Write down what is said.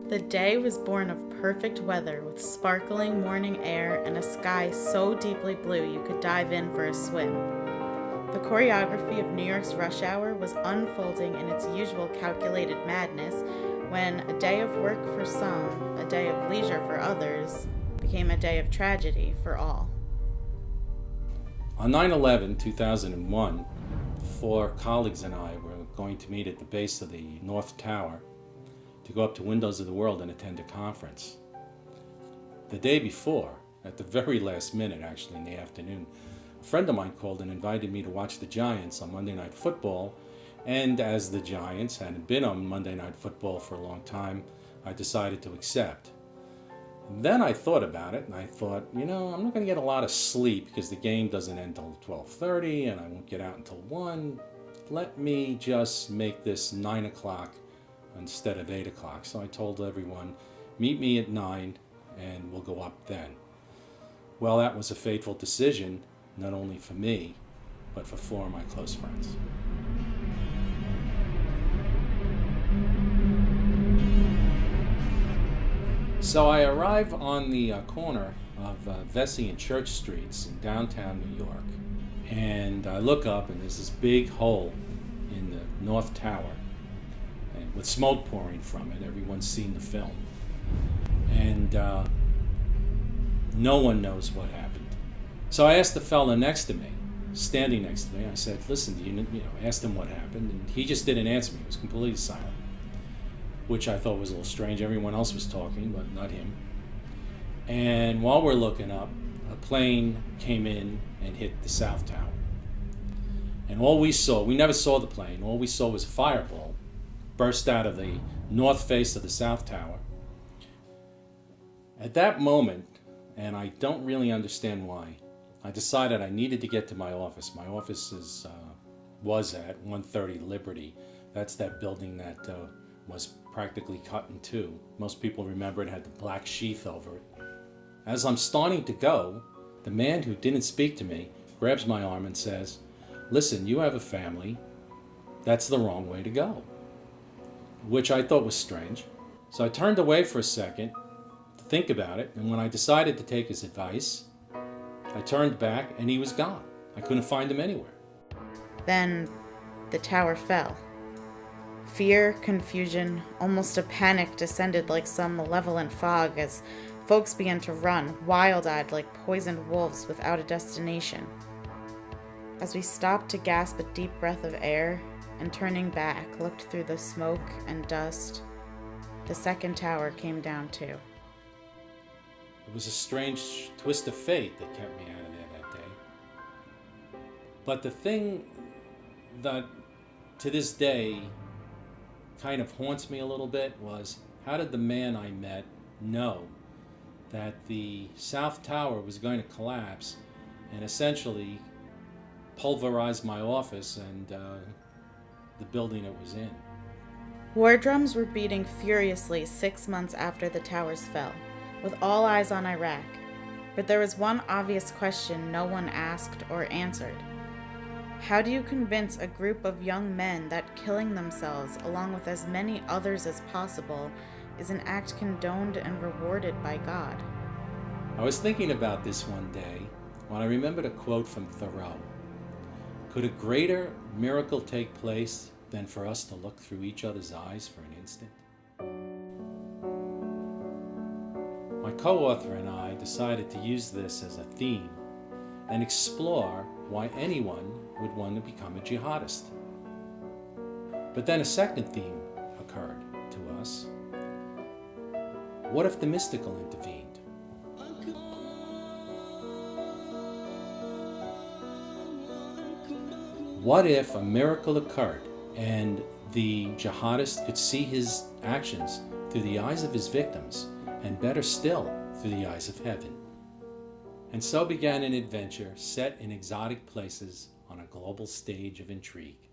The day was born of perfect weather with sparkling morning air and a sky so deeply blue you could dive in for a swim. The choreography of New York's rush hour was unfolding in its usual calculated madness when a day of work for some, a day of leisure for others, became a day of tragedy for all. On 9/11, 2001, 4 colleagues and I were going to meet at the base of the North Tower to go up to Windows of the World and attend a conference. The day before, at the very last minute, actually in the afternoon, a friend of mine called and invited me to watch the Giants on Monday Night Football, and as the Giants hadn't been on Monday Night Football for a long time, I decided to accept. Then I thought about it, and I thought, I'm not going to get a lot of sleep because the game doesn't end until 12:30, and I won't get out until 1. Let me just make this 9 o'clock instead of 8 o'clock. So I told everyone, meet me at 9, and we'll go up then. Well, that was a fateful decision, not only for me, but for 4 of my close friends. So I arrive on the corner of Vesey and Church Streets in downtown New York, and I look up and there's this big hole in the North Tower, and with smoke pouring from it. Everyone's seen the film, and no one knows what happened. So I asked the fella next to me, standing next to me, I said, listen, asked him what happened, and he just didn't answer me. He was completely silent, which I thought was a little strange. Everyone else was talking, but not him. And while we're looking up, a plane came in and hit the South Tower. And all we saw, we never saw the plane, all we saw was a fireball burst out of the north face of the South Tower. At that moment, and I don't really understand why, I decided I needed to get to my office. My office was at 130 Liberty. That's that building that was practically cut in two. Most people remember it had the black sheath over it. As I'm starting to go, the man who didn't speak to me grabs my arm and says, listen, you have a family. That's the wrong way to go. Which I thought was strange. So I turned away for a second to think about it, and when I decided to take his advice, I turned back and he was gone. I couldn't find him anywhere. Then the tower fell. Fear, confusion, almost a panic descended like some malevolent fog as folks began to run, wild-eyed like poisoned wolves without a destination. As we stopped to gasp a deep breath of air and turning back looked through the smoke and dust, the second tower came down too. It was a strange twist of fate that kept me out of there that day. But the thing that to this day kind of haunts me a little bit was, how did the man I met know that the South Tower was going to collapse and essentially pulverize my office and the building it was in? War drums were beating furiously 6 months after the towers fell, with all eyes on Iraq. But there was one obvious question no one asked or answered. How do you convince a group of young men that killing themselves, along with as many others as possible, is an act condoned and rewarded by God? I was thinking about this one day when I remembered a quote from Thoreau. Could a greater miracle take place than for us to look through each other's eyes for an instant? My co-author and I decided to use this as a theme and explore why anyone would want to become a jihadist. But then a second theme occurred to us. What if the mystical intervened? What if a miracle occurred and the jihadist could see his actions through the eyes of his victims, and better still, through the eyes of heaven? And so began an adventure set in exotic places on a global stage of intrigue.